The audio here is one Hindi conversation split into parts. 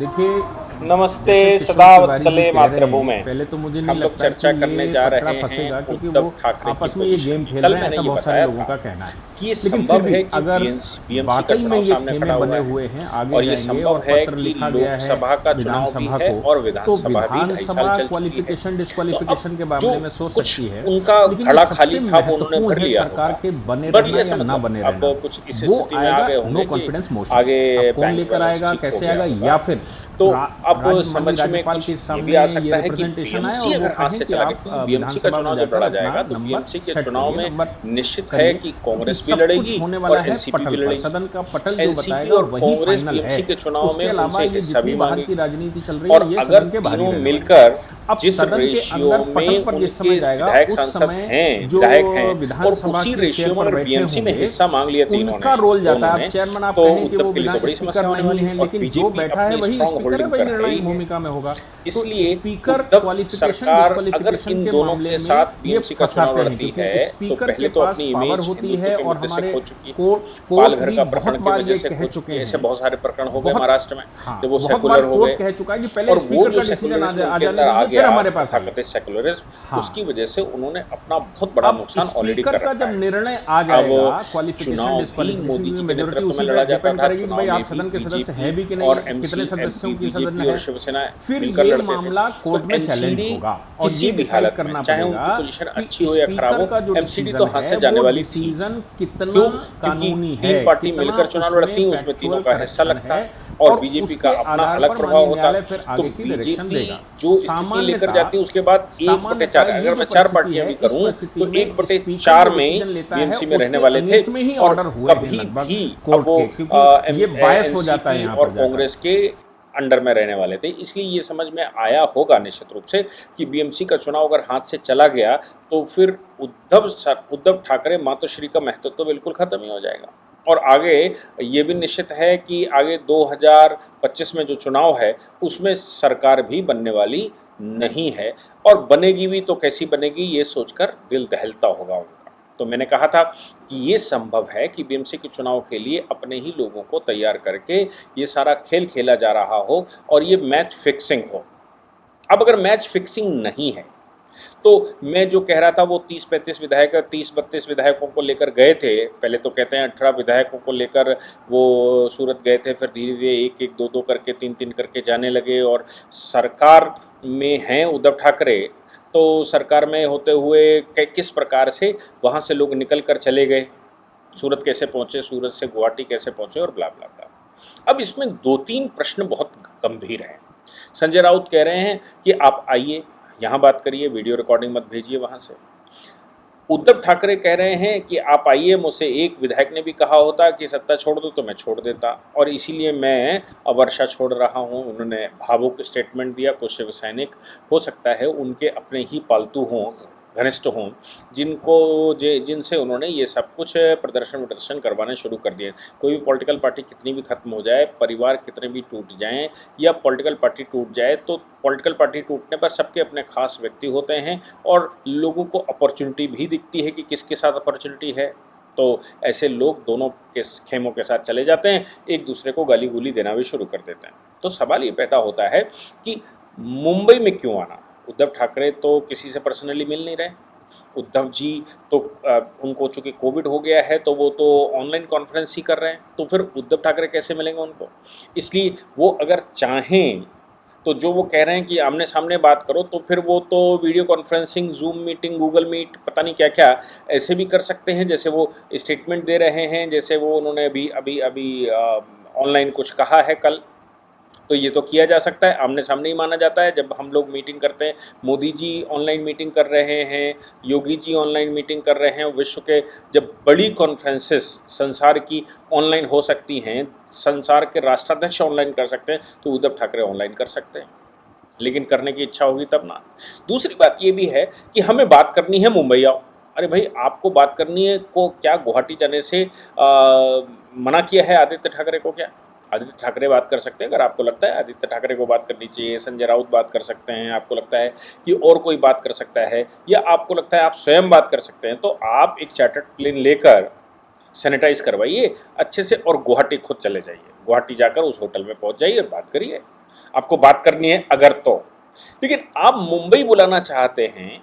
देखिए, नमस्ते जैसे किशोर सदा तिवारी जी वत्सले कह रहे मातृभूमि। हैं, पहले तो मुझे नहीं हम लोग लगता चर्चा कि करने ये जा पटरा रहे हैं फँसेगा, क्योंकि उद्धव वो ठाकरे की आपस में ये पोजीशन गेम की। खेल कल रहे हैं, मैंने ऐसा ये बहुत सारे बताया लोगों था का कहना है। कि ये लेकिन फिर संभव भी है कि अगर बीएमसी का वाक़ई में चुनाव ये सामने खेमे खड़ा बने हुआ है हुए हैं, आगे और ये जाएँगे संभव और है पत्र कि लिखा गया है लोकसभा का चुनाव भी विधानसभा है को, और तो विधानसभा भी 2.5 साल विधानसभा चल चुकी है। क्वालिफ़िकेशन तो अब डिस्क्वालिफ़िकेशन के जो मामले में सोच कुछ सकती है। उनका लेकिन जो घड़ा खाली सबसे था वो उन्होंने महत्वपूर्ण भर है लिया सरकार होगा। के बने भर रहना लिया या से ना मतलब बने अब रहना, कुछ इस वो स्थिति में आ आएगा गए नो होंगे कि कॉन्फिडेंस मोशन। आगे अब कौन बैंक लेकर बैलेंस आएगा, ठीक हो कैसे गया आएगा, होगा। या फिर तो अब माननीय समझ में राज्यपाल कुछ के ये भी आ सामने ये सकता है कि रिप्रेजेंटेशन आए बीएमसी और वो अगर हाथ कहें से कि चला आप गया, क्योंकि बीएमसी का विधानसभा में चुनाव जब जाकर लड़ा अपना जाएगा तो नंबर बीएमसी के सेट चुनाव करिए, में नंबर निश्चित है करिए, कि क्योंकि कांग्रेस भी सब कुछ लड़ेगी होने और वाला है एनसीपी पटल भी पर। लड़ेगी। सदन का पटल जो एनसीपी बताएगा और वही कांग्रेस फाइनल है। बीएमसी के चुनाव में उसके अलावा उनसे ये हिस्सा जितनी भी बाहर की मांगेगी राजनीति चल रही और है, ये अगर सदन के बाहर ही तीनों रहने वाली है। मिलकर अब जिस सदन के अंदर रेशियो पटल में पर जिस उनके समय जाएगा, विधायक उस सांसद समय हैं, जो विधायक हैं और विधानसभा उसी के चेयर रेशियो में पर अगर बैठे बीएमसी में होंगे, हिस्सा मांग लिया तीनों उनका ने रोल जाता दोनों है। ने अब चेयरमैन आप तो कहें कि उद्धव वो के लिए तो विधान बड़ी स्पीकर समस्या होने नहीं वाली है, और लेकिन जो बीजेपी बैठा है अपनी वही स्ट्रांग स्पीकर है, होल्डिंग वही पर है निर्णायक ही है। भूमिका में होगा। तो इसलिए स्पीकर उद्धव क्वालिफिकेशन सरकार अगर डिस्क्वालिफिकेशन इन के दोनों मामले के में साथ ये बीएमसी का चुनाव फंसाते हैं, लड़ती है क्योंकि तो स्पीकर के पहले तो पास अपनी पावर इमेज होती हिंदुत्व है के और मुद्दे से हमारे खो चुकी है। कोर्ट पालघर भी का बहुत प्रकरण की बार वजह ये से कह खो चुके चुकी है। ऐसे हैं, बहुत सारे प्रकरण हो गए बहुत महाराष्ट्र में हाँ, जब वो बहुत बार सेकुलर हो कोर्ट गए कह चुका है कि और पहले वो स्पीकर जो का डिसीजन सेकुलरिज्म आ उनके जाने अंदर आ दीजिए, फिर गया हमारे पास आइए। तथाकथित सेकुलरिज्म, हाँ, उसकी वजह से उन्होंने अपना बहुत बड़ा अब नुकसान ऑलरेडी स्पीकर कर का रखा जब है। निर्णय आ अब जाएगा, क्वालिफिकेशन चुनाव भी डिस्क्वालिफिकेशन मोदी की जी के मेजोरिटी नेतृत्व में उसी लड़ा पे जाता डिपेंड था। करेगी कि चुनाव भाई में आप भी सदन के सदस्य बीजेपी हैं भी कि और नहीं, कितने एमपी सदस्यों की सदन बीजेपी और है। शिवसेना फिर मिलकर ये लड़ते थे। मामला तो कोर्ट में चैलेंज एनसीडी होगा और किसी ये भी डिसाइड हालत में, करना चाहे उनकी पड़ेगा पोजीशन अच्छी कि हो या खराब स्पीकर हो, का जो एमसीडी तो डिसीजन हाथ है से जाने वो वाली थी। डिसीजन कितना क्यों? क्योंकि कानूनी है, तीन पार्टी कितना मिलकर चुनाव उसमें लड़ती हैं, उसमें तीनों फैक्चुअल का हिस्सा करेक्शन लगता है, है और और बीजेपी का उसके अपना आधार अलग पर प्रभाव माननीय होता है। न्यायालय फिर तो आगे की डायरेक्शन बीजेपी देगा। जो स्थिति लेकर जाती है उसके बाद 1/4, ये अगर जो मैं 4 परिस्थिति पार्टियां है, भी इस करूं परिस्थिति तो में स्पीकर 1/4 जो डिसीजन में लेता है बीएमसी में रहने उसके वाले थे अगेंस्ट में ही और ऑर्डर हुए हैं कभी लगभग भी अब कोर्ट वो के, क्योंकि ये बायस हो जाता है एनसीपी यहाँ और पर जाकर। कांग्रेस के अंडर में रहने वाले थे। इसलिए ये समझ में आया होगा निश्चित रूप से कि बीएमसी का चुनाव अगर हाथ से चला गया तो फिर उद्धव ठाकरे मातोश्री का महत्व तो बिल्कुल खत्म ही हो जाएगा। और आगे ये भी निश्चित है कि आगे 2025 में जो चुनाव है उसमें सरकार भी बनने वाली नहीं है और बनेगी भी तो कैसी बनेगी ये सोचकर दिल दहलता होगा उनका। तो मैंने कहा था कि ये संभव है कि बीएमसी के चुनाव के लिए अपने ही लोगों को तैयार करके ये सारा खेल खेला जा रहा हो और ये मैच फिक्सिंग हो। अब अगर मैच फिक्सिंग नहीं है तो मैं जो कह रहा था वो 30-35 विधायक 30-32 विधायकों को लेकर गए थे। पहले तो कहते हैं 18 विधायकों को लेकर वो सूरत गए थे, फिर धीरे धीरे एक एक दो दो करके 3-3 करके जाने लगे और सरकार में हैं उद्धव ठाकरे। तो सरकार में होते हुए किस प्रकार से वहाँ से लोग निकल कर चले गए, सूरत कैसे पहुँचे, सूरत से गुवाहाटी कैसे पहुँचे और ब्ला ब्ला ब्ला। अब इसमें 2-3 प्रश्न बहुत गंभीर हैं। संजय राउत कह रहे हैं कि आप आइए यहाँ बात करिए, वीडियो रिकॉर्डिंग मत भेजिए वहाँ से। उद्धव ठाकरे कह रहे हैं कि आप आइए, मुझसे एक विधायक ने भी कहा होता कि सत्ता छोड़ दो तो मैं छोड़ देता और इसीलिए मैं अब वर्षा छोड़ रहा हूँ। उन्होंने भावुक स्टेटमेंट दिया। कुछ शिव सैनिक हो सकता है उनके अपने ही पालतू हों, घनिष्ठ हों, जिनसे उन्होंने ये सब कुछ प्रदर्शन करवाने शुरू कर दिए। कोई भी पॉलिटिकल पार्टी कितनी भी खत्म हो जाए, परिवार कितने भी टूट जाएं या पॉलिटिकल पार्टी टूट जाए तो पॉलिटिकल पार्टी टूटने पर सबके अपने खास व्यक्ति होते हैं और लोगों को अपॉर्चुनिटी भी दिखती है कि किसके साथ अपॉर्चुनिटी है। तो ऐसे लोग दोनों के खेमों के साथ चले जाते हैं, एक दूसरे को गाली गुली देना भी शुरू कर देते हैं। तो सवाल ये पैदा होता है कि मुंबई में क्यों आना। उद्धव ठाकरे तो किसी से पर्सनली मिल नहीं रहे। उद्धव जी तो उनको चूँकि कोविड हो गया है तो वो तो ऑनलाइन कॉन्फ्रेंस ही कर रहे हैं, तो फिर उद्धव ठाकरे कैसे मिलेंगे उनको। इसलिए वो अगर चाहें तो जो वो कह रहे हैं कि आमने सामने बात करो, तो फिर वो तो video conferencing, Zoom meeting, Google Meet, पता नहीं क्या क्या ऐसे भी कर सकते हैं जैसे वो स्टेटमेंट दे रहे हैं, जैसे वो उन्होंने अभी ऑनलाइन कुछ कहा है कल। तो ये तो किया जा सकता है, आमने सामने ही माना जाता है। जब हम लोग मीटिंग करते हैं, मोदी जी ऑनलाइन मीटिंग कर रहे हैं, योगी जी ऑनलाइन मीटिंग कर रहे हैं, विश्व के जब बड़ी कॉन्फ्रेंसेस संसार की ऑनलाइन हो सकती हैं, संसार के राष्ट्राध्यक्ष ऑनलाइन कर सकते हैं, तो उद्धव ठाकरे ऑनलाइन कर सकते हैं, लेकिन करने की इच्छा होगी तब ना। दूसरी बात ये भी है कि हमें बात करनी है, मुंबई आओ। अरे भाई, आपको बात करनी है को क्या गुवाहाटी जाने से मना किया है आदित्य ठाकरे को? क्या आदित्य ठाकरे बात कर सकते हैं? अगर आपको लगता है आदित्य ठाकरे को बात करनी चाहिए, संजय राउत बात कर सकते हैं, आपको लगता है कि और कोई बात कर सकता है, या आपको लगता है आप स्वयं बात कर सकते हैं, तो आप एक चार्टर्ड प्लेन लेकर सैनिटाइज करवाइए अच्छे से और गुवाहाटी खुद चले जाइए। गुवाहाटी जाकर उस होटल में पहुंच जाइए और बात करिए। आपको बात करनी है अगर तो। लेकिन आप मुंबई बुलाना चाहते हैं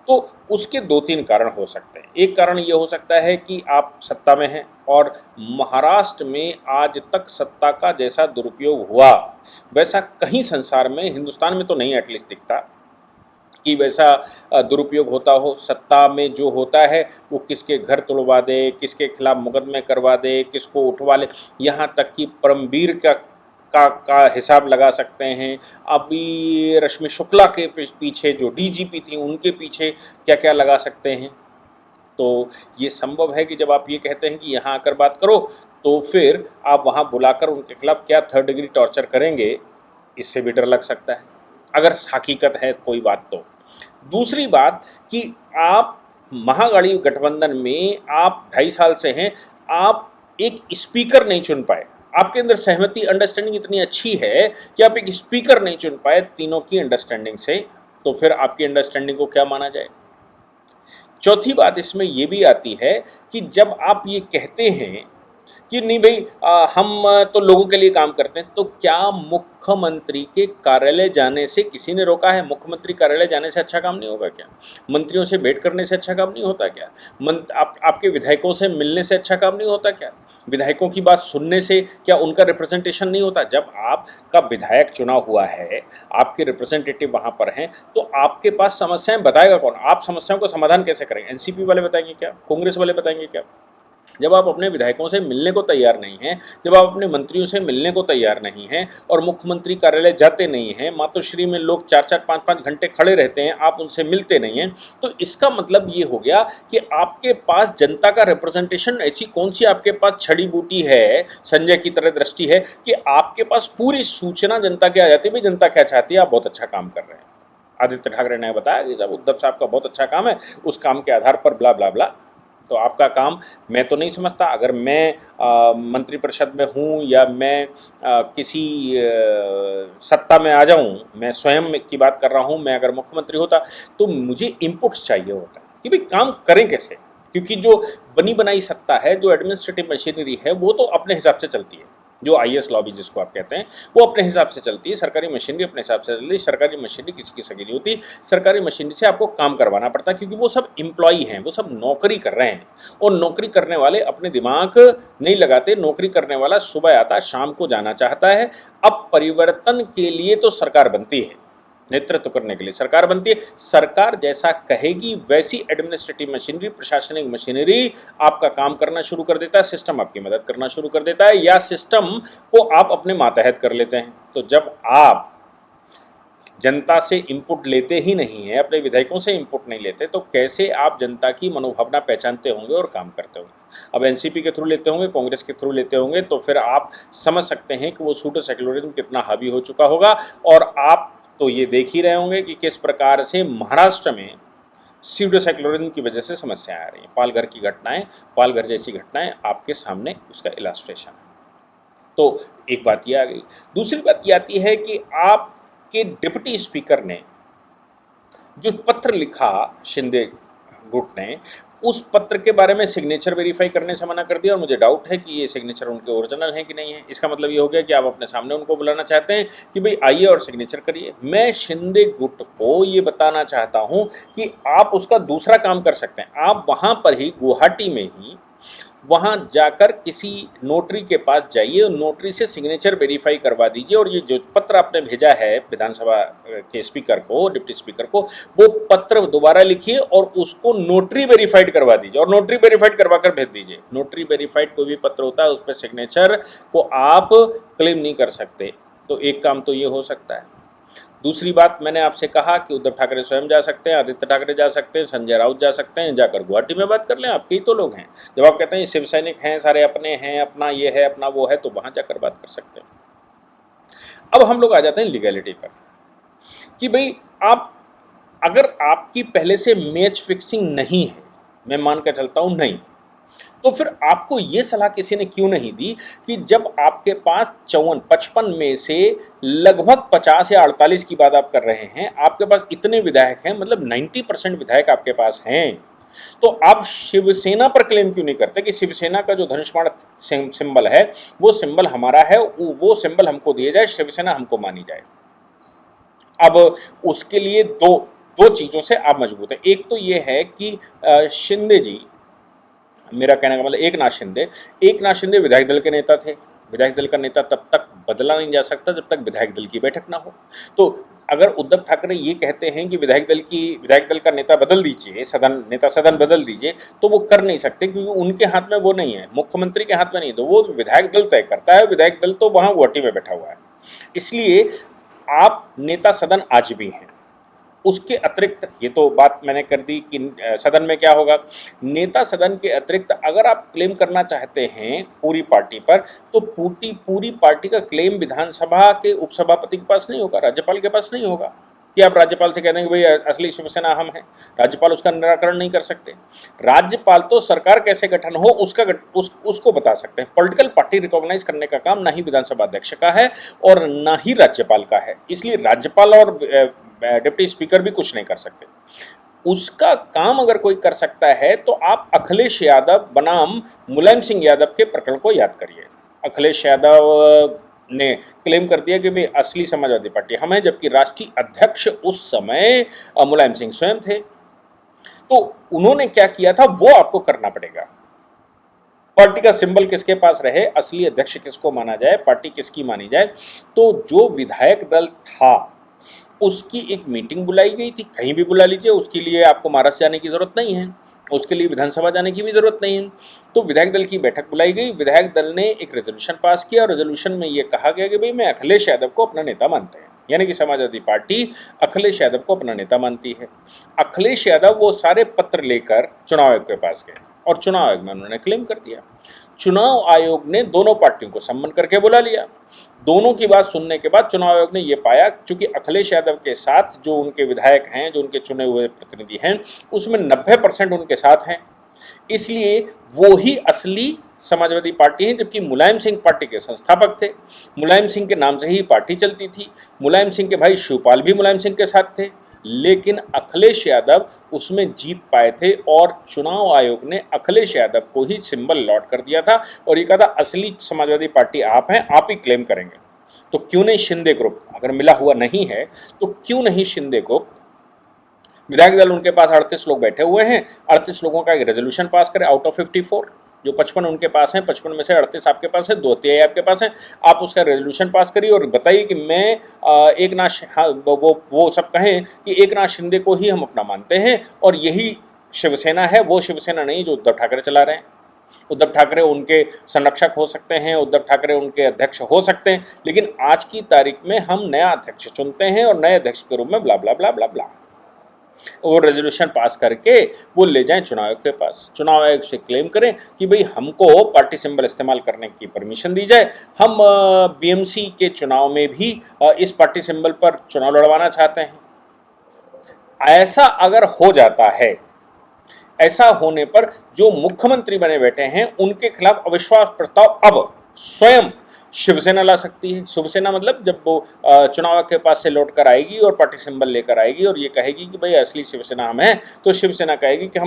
तो उसके दो तीन कारण हो सकते हैं। एक कारण ये हो सकता है कि आप सत्ता में हैं और महाराष्ट्र में आज तक सत्ता का जैसा दुरुपयोग हुआ वैसा कहीं संसार में, हिंदुस्तान में तो नहीं एटलीस्ट दिखता कि वैसा दुरुपयोग होता हो। सत्ता में जो होता है वो किसके घर तुड़वा दे, किसके खिलाफ मुकदमे करवा दे, किसको उठवा ले, यहाँ तक कि परमवीर का हिसाब लगा सकते हैं। अभी रश्मि शुक्ला के पीछे जो डीजीपी थी उनके पीछे क्या क्या लगा सकते हैं। तो ये संभव है कि जब आप ये कहते हैं कि यहाँ आकर बात करो तो फिर आप वहाँ बुलाकर उनके खिलाफ क्या 3rd डिग्री टॉर्चर करेंगे, इससे भी डर लग सकता है अगर हकीकत है कोई बात तो। दूसरी बात कि आप महागठबंधन गठबंधन में आप 2.5 साल से हैं, आप एक स्पीकर नहीं चुन पाए। आपके अंदर सहमति अंडरस्टैंडिंग इतनी अच्छी है कि आप एक स्पीकर नहीं चुन पाए तीनों की अंडरस्टैंडिंग से, तो फिर आपकी अंडरस्टैंडिंग को क्या माना जाए। चौथी बात इसमें यह भी आती है कि जब आप ये कहते हैं कि नहीं भाई हम तो लोगों के लिए काम करते हैं, तो क्या मुख्यमंत्री के कार्यालय जाने से किसी ने रोका है? मुख्यमंत्री कार्यालय जाने से अच्छा काम नहीं होगा क्या? मंत्रियों से भेंट करने से अच्छा काम नहीं होता क्या? आपके विधायकों से मिलने से अच्छा काम नहीं होता क्या? विधायकों की बात सुनने से क्या उनका रिप्रेजेंटेशन नहीं होता? जब आपका विधायक चुना हुआ है, आपके रिप्रेजेंटेटिव वहाँ पर हैं, तो आपके पास समस्याएं बताएगा कौन? आप समस्याओं का समाधान कैसे करेंगे? एनसीपी वाले बताएंगे क्या? कांग्रेस वाले बताएंगे क्या? जब आप अपने विधायकों से मिलने को तैयार नहीं हैं, जब आप अपने मंत्रियों से मिलने को तैयार नहीं हैं और मुख्यमंत्री कार्यालय जाते नहीं हैं, मातोश्री में लोग 4-4 5-5 घंटे खड़े रहते हैं, आप उनसे मिलते नहीं हैं, तो इसका मतलब ये हो गया कि आपके पास जनता का रिप्रेजेंटेशन, ऐसी कौन सी आपके पास छड़ी बूटी है, संजय की तरह दृष्टि है कि आपके पास पूरी सूचना जनता की आ जाती है, भाई जनता क्या चाहती है, आप बहुत अच्छा काम कर रहे हैं। आदित्य ठाकरे ने बताया कि जब उद्धव साहब का बहुत अच्छा काम है, उस काम के आधार पर ब्ला ब्ला ब्ला। तो आपका काम मैं तो नहीं समझता, अगर मैं मंत्रिपरिषद में हूँ या मैं किसी सत्ता में आ जाऊँ, मैं स्वयं की बात कर रहा हूँ, मैं अगर मुख्यमंत्री होता तो मुझे इनपुट्स चाहिए होता है कि भाई काम करें कैसे, क्योंकि जो बनी बनाई सत्ता है, जो एडमिनिस्ट्रेटिव मशीनरी है, वो तो अपने हिसाब से चलती है। जो आईएएस लॉबी जिसको आप कहते हैं, वो अपने हिसाब से चलती है। सरकारी मशीनरी अपने हिसाब से चलती है। सरकारी मशीनरी किसी की सगी नहीं होती। सरकारी मशीनरी से आपको काम करवाना पड़ता है, क्योंकि वो सब एम्प्लॉई हैं, वो सब नौकरी कर रहे हैं, और नौकरी करने वाले अपने दिमाग नहीं लगाते। नौकरी करने वाला सुबह आता, शाम को जाना चाहता है। अब परिवर्तन के लिए तो सरकार बनती है, नेतृत्व करने के लिए सरकार बनती है। सरकार जैसा कहेगी वैसी एडमिनिस्ट्रेटिव मशीनरी, प्रशासनिक मशीनरी आपका काम करना शुरू कर देता है, सिस्टम आपकी मदद करना शुरू कर देता है, या सिस्टम को आप अपने मातहत कर लेते हैं। तो जब आप जनता से इनपुट लेते ही नहीं है, अपने विधायकों से इनपुट नहीं लेते, तो कैसे आप जनता की मनोभावना पहचानते होंगे और काम करते होंगे? अब एनसीपी के थ्रू लेते होंगे, कांग्रेस के थ्रू लेते होंगे, तो फिर आप समझ सकते हैं कि वो सूडो सेक्युलरिज्म कितना हावी हो चुका होगा। और आप तो ये देख ही रहे होंगे कि किस प्रकार से महाराष्ट्र में सूडो सेक्युलरिज्म की वजह से समस्याएं आ रही हैं। पालघर की घटनाएं, पालघर जैसी घटनाएं आपके सामने उसका इलास्ट्रेशन है। तो एक बात ये आ गई। दूसरी बात ये आती है कि आपके डिप्टी स्पीकर ने जो पत्र लिखा, शिंदे गुट ने, उस पत्र के बारे में सिग्नेचर वेरीफाई करने से मना कर दिया, और मुझे डाउट है कि ये सिग्नेचर उनके ओरिजिनल हैं कि नहीं है। इसका मतलब ये हो गया कि आप अपने सामने उनको बुलाना चाहते हैं कि भाई आइए और सिग्नेचर करिए। मैं शिंदे गुट को ये बताना चाहता हूँ कि आप उसका दूसरा काम कर सकते हैं। आप वहाँ पर ही, गुवाहाटी में ही, वहाँ जाकर किसी नोटरी के पास जाइए और नोटरी से सिग्नेचर वेरीफाई करवा दीजिए। और ये जो पत्र आपने भेजा है विधानसभा के स्पीकर को, डिप्टी स्पीकर को, वो पत्र दोबारा लिखिए और उसको नोटरी वेरीफाइड करवा दीजिए, और नोटरी वेरीफाइड करवा कर भेज दीजिए। नोटरी वेरीफाइड कोई भी पत्र होता है, उस पर सिग्नेचर को आप क्लेम नहीं कर सकते। तो एक काम तो ये हो सकता है। दूसरी बात, मैंने आपसे कहा कि उद्धव ठाकरे स्वयं जा सकते हैं, आदित्य ठाकरे जा सकते हैं, संजय राउत जा सकते हैं, जाकर गुवाहाटी में बात कर लें। आपके ही तो लोग हैं। जब आप कहते हैं शिव सैनिक हैं, सारे अपने हैं, अपना ये है, अपना वो है, तो वहाँ जाकर बात कर सकते हैं। अब हम लोग आ जाते हैं लीगैलिटी पर कि भाई आप, अगर आपकी पहले से मैच फिक्सिंग नहीं है, मैं मान कर चलता हूँ नहीं, तो फिर आपको ये सलाह किसी ने क्यों नहीं दी कि जब आपके पास 54-55 में से लगभग 50 या 48 की बात आप कर रहे हैं, आपके पास इतने विधायक हैं, मतलब 90% विधायक आपके पास हैं, तो आप शिवसेना पर क्लेम क्यों नहीं करते कि शिवसेना का जो धनुष बाण सिंबल है वो सिंबल हमारा है, वो सिंबल हमको दिया जाए, शिवसेना हमको मानी जाए। अब उसके लिए दो दो चीज़ों से आप मजबूत हैं। एक तो ये है कि शिंदे जी, मेरा कहने का मतलब एक नाथ शिंदे विधायक दल के नेता थे। विधायक दल का नेता तब तक बदला नहीं जा सकता जब तक विधायक दल की बैठक ना हो। तो अगर उद्धव ठाकरे ये कहते हैं कि विधायक दल का नेता बदल दीजिए, सदन बदल दीजिए, तो वो कर नहीं सकते क्योंकि उनके हाथ में वो नहीं है, मुख्यमंत्री के हाथ में नहीं, तो वो विधायक दल तय करता है। विधायक दल तो वहाँ गुवाहाटी में बैठा हुआ है। इसलिए आप नेता सदन आज भी हैं। उसके अतिरिक्त, ये तो बात मैंने कर दी कि सदन में क्या होगा, नेता सदन के अतिरिक्त अगर आप क्लेम करना चाहते हैं पूरी पार्टी पर, तो पूरी पार्टी का क्लेम विधानसभा के उपसभापति के पास नहीं होगा, राज्यपाल के पास नहीं होगा कि आप राज्यपाल से कह देंगे भाई असली शिवसेना हम हैं। राज्यपाल उसका निराकरण नहीं कर सकते। राज्यपाल तो सरकार कैसे गठन हो उसको बता सकते हैं। पॉलिटिकल पार्टी रिकॉग्नाइज करने का काम ना ही विधानसभा अध्यक्ष का है और ना ही राज्यपाल का है। इसलिए राज्यपाल और डिप्टी स्पीकर भी कुछ नहीं कर सकते। उसका काम अगर कोई कर सकता है तो आप अखिलेश यादव बनाम मुलायम सिंह यादव के प्रकरण को याद करिए। अखिलेश यादव ने क्लेम कर दिया कि भाई असली समाजवादी पार्टी हम है, जबकि राष्ट्रीय अध्यक्ष उस समय मुलायम सिंह स्वयं थे। तो उन्होंने क्या किया था वो आपको करना पड़ेगा। पार्टी का सिंबल किसके पास रहे, असली अध्यक्ष किसको माना जाए, पार्टी किसकी मानी जाए। तो जो विधायक दल था उसकी एक मीटिंग बुलाई गई थी, कहीं भी बुला लीजिए, उसके लिए आपको महाराष्ट्र जाने की जरूरत नहीं है, उसके लिए विधानसभा जाने की भी जरूरत नहीं है। तो विधायक दल की बैठक बुलाई गई, विधायक दल ने एक रेजोल्यूशन पास किया और रेजोल्यूशन में ये कहा गया कि भाई मैं अखिलेश यादव को अपना नेता मानते हैं, यानी कि समाजवादी पार्टी अखिलेश यादव को अपना नेता मानती है। अखिलेश यादव वो सारे पत्र लेकर चुनाव आयोग के पास गए और चुनाव आयोग में उन्होंने क्लेम कर दिया। चुनाव आयोग ने दोनों पार्टियों को सम्मन करके बुला लिया। दोनों की बात सुनने के बाद चुनाव आयोग ने यह पाया, चूंकि अखिलेश यादव के साथ जो उनके विधायक हैं, जो उनके चुने हुए प्रतिनिधि हैं, उसमें 90% उनके साथ हैं, इसलिए वो ही असली समाजवादी पार्टी है। जबकि मुलायम सिंह पार्टी के संस्थापक थे, मुलायम सिंह के नाम से ही पार्टी चलती थी, मुलायम सिंह के भाई शिवपाल भी मुलायम सिंह के साथ थे, लेकिन अखिलेश यादव उसमें जीत पाए थे और चुनाव आयोग ने अखिलेश यादव को ही सिंबल अलॉट कर दिया था और ये कहा था असली समाजवादी पार्टी आप हैं, आप ही क्लेम करेंगे। तो क्यों नहीं शिंदे ग्रुप, अगर मिला हुआ नहीं है तो क्यों नहीं शिंदे ग्रुप, विधायक दल उनके पास 38 लोग बैठे हुए हैं, 38 लोगों का एक रेजोल्यूशन पास करें आउट ऑफ 54, जो 55 उनके पास हैं, 55 में से 38 आपके पास है, 2/3 आपके पास हैं, आप उसका रेजोल्यूशन पास करिए और बताइए कि मैं एक नाथ, हाँ, वो सब कहें कि एक नाथ शिंदे को ही हम अपना मानते हैं और यही शिवसेना है, वो शिवसेना नहीं जो उद्धव ठाकरे चला रहे हैं। उद्धव ठाकरे उनके संरक्षक हो सकते हैं, उद्धव ठाकरे उनके अध्यक्ष हो सकते हैं, लेकिन आज की तारीख में हम नया अध्यक्ष चुनते हैं और नए अध्यक्ष के रूप में ब्ला ब्ला ब्ला ब्ला ब्ला वो रेजोल्यूशन पास करके वो ले जाएं चुनाव आयोग के पास। चुनाव आयोग से क्लेम करें कि भाई हमको पार्टी सिंबल इस्तेमाल करने की परमिशन दी जाए, हम बीएमसी के चुनाव में भी इस पार्टी सिंबल पर चुनाव लड़वाना चाहते हैं। ऐसा अगर हो जाता है, ऐसा होने पर जो मुख्यमंत्री बने बैठे हैं उनके खिलाफ अविश्वास प्रस्ताव अब स्वयं शिवसेना ला सकती है। शिवसेना मतलब जब वो चुनाव के पास से लौट कर आएगी और पार्टी सिंबल लेकर आएगी और ये कहेगी कि भाई असली शिवसेना हम हैं, तो शिवसेना कहेगी कि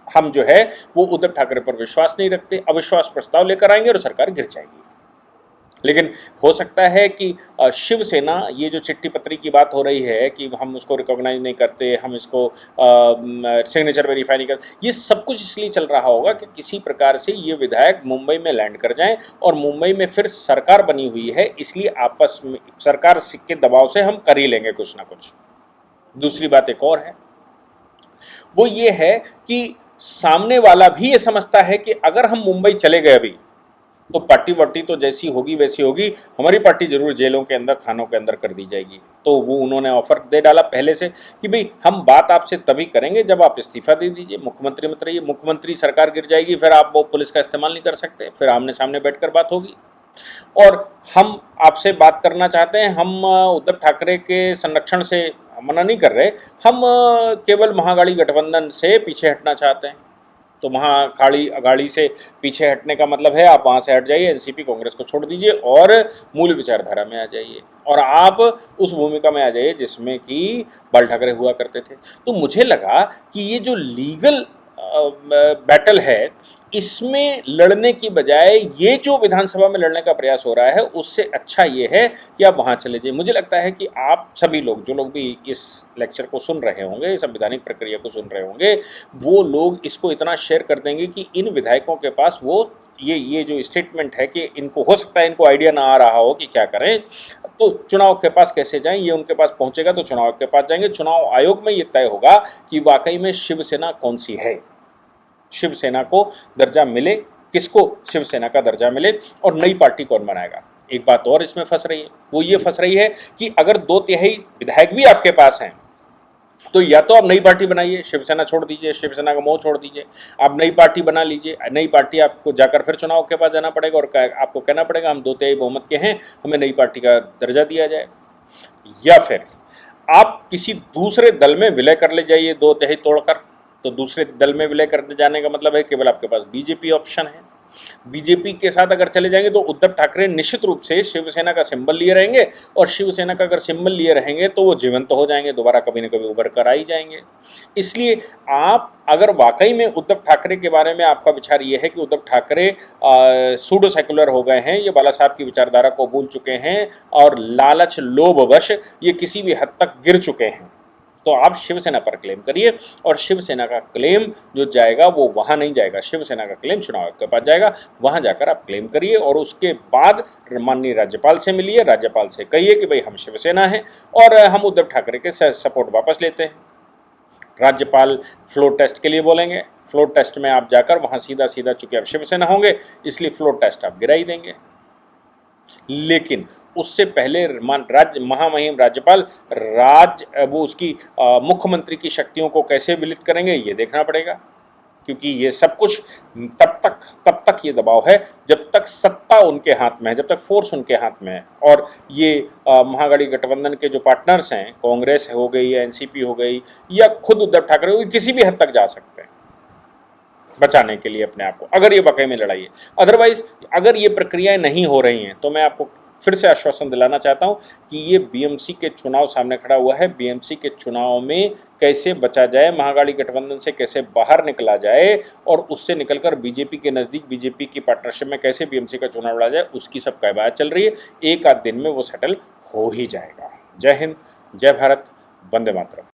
हम जो है वो उद्धव ठाकरे पर विश्वास नहीं रखते, अविश्वास प्रस्ताव लेकर आएंगे और सरकार गिर जाएगी। लेकिन हो सकता है कि शिवसेना, ये जो चिट्ठी पत्री की बात हो रही है कि हम उसको रिकॉग्नाइज नहीं करते, हम इसको सिग्नेचर वेरीफाई नहीं करते, ये सब कुछ इसलिए चल रहा होगा कि किसी प्रकार से ये विधायक मुंबई में लैंड कर जाएं और मुंबई में फिर सरकार बनी हुई है, इसलिए आपस में सरकार के दबाव से हम कर ही लेंगे कुछ ना कुछ। दूसरी बात एक और है, वो ये है कि सामने वाला भी ये समझता है कि अगर हम मुंबई चले गए अभी तो पार्टी वार्टी तो जैसी होगी वैसी होगी, हमारी पार्टी जरूर जेलों के अंदर, थानों के अंदर कर दी जाएगी। तो वो उन्होंने ऑफर दे डाला पहले से कि भाई हम बात आपसे तभी करेंगे जब आप इस्तीफा दे दीजिए, मुख्यमंत्री मत रहिए, मुख्यमंत्री सरकार गिर जाएगी, फिर आप वो पुलिस का इस्तेमाल नहीं कर सकते, फिर आमने सामने बैठकर बात होगी। और हम आपसे बात करना चाहते हैं, हम उद्धव ठाकरे के संरक्षण से मना नहीं कर रहे, हम केवल महागठबंधन से पीछे हटना चाहते हैं। तो वहाँ खाड़ी अगाड़ी से पीछे हटने का मतलब है आप वहाँ से हट जाइए, एनसीपी कांग्रेस को छोड़ दीजिए और मूल विचारधारा में आ जाइए और आप उस भूमिका में आ जाइए जिसमें कि बाल ठाकरे हुआ करते थे। तो मुझे लगा कि ये जो लीगल बैटल है इसमें लड़ने की बजाय ये जो विधानसभा में लड़ने का प्रयास हो रहा है उससे अच्छा ये है कि आप वहाँ चले जाइए। मुझे लगता है कि आप सभी लोग जो लोग भी इस लेक्चर को सुन रहे होंगे, इस संवैधानिक प्रक्रिया को सुन रहे होंगे, वो लोग इसको इतना शेयर कर देंगे कि इन विधायकों के पास वो ये जो स्टेटमेंट है कि इनको हो सकता है इनको आइडिया ना आ रहा हो कि क्या करें, तो चुनाव के पास कैसे जाएं, ये उनके पास पहुंचेगा तो चुनाव के पास जाएंगे। चुनाव आयोग में ये तय होगा कि वाकई में शिवसेना कौन सी है, शिवसेना को दर्जा मिले, किसको शिवसेना का दर्जा मिले और नई पार्टी कौन बनाएगा। एक बात और इसमें फंस रही है, वो ये फंस रही है कि अगर 2/3 विधायक भी आपके पास हैं तो या तो आप नई पार्टी बनाइए, शिवसेना छोड़ दीजिए, शिवसेना का मोह छोड़ दीजिए, आप नई पार्टी बना लीजिए। नई पार्टी आपको जाकर फिर चुनाव के पास जाना पड़ेगा और आपको कहना पड़ेगा हम 2/3 बहुमत के हैं, हमें नई पार्टी का दर्जा दिया जाए। या फिर आप किसी दूसरे दल में विलय कर ले जाइए 2/3 तोड़कर। तो दूसरे दल में विलय करने जाने का मतलब है केवल आपके पास बीजेपी ऑप्शन है। बीजेपी के साथ अगर चले जाएंगे तो उद्धव ठाकरे निश्चित रूप से शिवसेना का सिंबल लिए रहेंगे और शिवसेना का अगर सिंबल लिए रहेंगे तो वो जीवंत हो जाएंगे, दोबारा कभी न कभी उभर कर आ ही जाएंगे। इसलिए आप अगर वाकई में उद्धव ठाकरे के बारे में आपका विचार ये है कि उद्धव ठाकरे सूडो सेकुलर हो गए हैं, ये बाला साहब की विचारधारा को भूल चुके हैं और लालच लोभवश ये किसी भी हद तक गिर चुके हैं, तो आप शिवसेना पर क्लेम करिए और शिवसेना का क्लेम जो जाएगा वो वहाँ नहीं जाएगा, शिवसेना का क्लेम चुनाव के पास जाएगा, वहाँ जाकर आप क्लेम करिए और उसके बाद माननीय राज्यपाल से मिलिए, राज्यपाल से कहिए कि भाई हम शिवसेना हैं और हम उद्धव ठाकरे के सपोर्ट वापस लेते हैं। राज्यपाल फ्लोर टेस्ट के लिए बोलेंगे, फ्लोर टेस्ट में आप जाकर वहाँ सीधा सीधा, चूंकि आप शिवसेना होंगे इसलिए फ्लोर टेस्ट आप गिरा ही देंगे। लेकिन उससे पहले महामहिम राज्यपाल वो उसकी मुख्यमंत्री की शक्तियों को कैसे विलित करेंगे ये देखना पड़ेगा, क्योंकि ये सब कुछ तब तक ये दबाव है जब तक सत्ता उनके हाथ में है, जब तक फोर्स उनके हाथ में है। और ये महागठी गठबंधन के जो पार्टनर्स हैं, कांग्रेस हो गई या एनसीपी हो गई या खुद उद्धव ठाकरे, किसी भी हद तक जा सकते हैं बचाने के लिए अपने आप को, अगर ये वाकई में लड़ाई है। अदरवाइज अगर ये प्रक्रियाएं नहीं हो रही हैं तो मैं आपको फिर से आश्वासन दिलाना चाहता हूं कि ये बीएमसी के चुनाव सामने खड़ा हुआ है। बीएमसी के चुनाव में कैसे बचा जाए, महागठी गठबंधन से कैसे बाहर निकला जाए और उससे निकलकर बीजेपी के नज़दीक, बीजेपी की पार्टनरशिप में कैसे बीएमसी का चुनाव लड़ा जाए, उसकी सब कवायद चल रही है। एक आध दिन में वो सेटल हो ही जाएगा। जय हिंद, जय भारत, वंदे मातरम।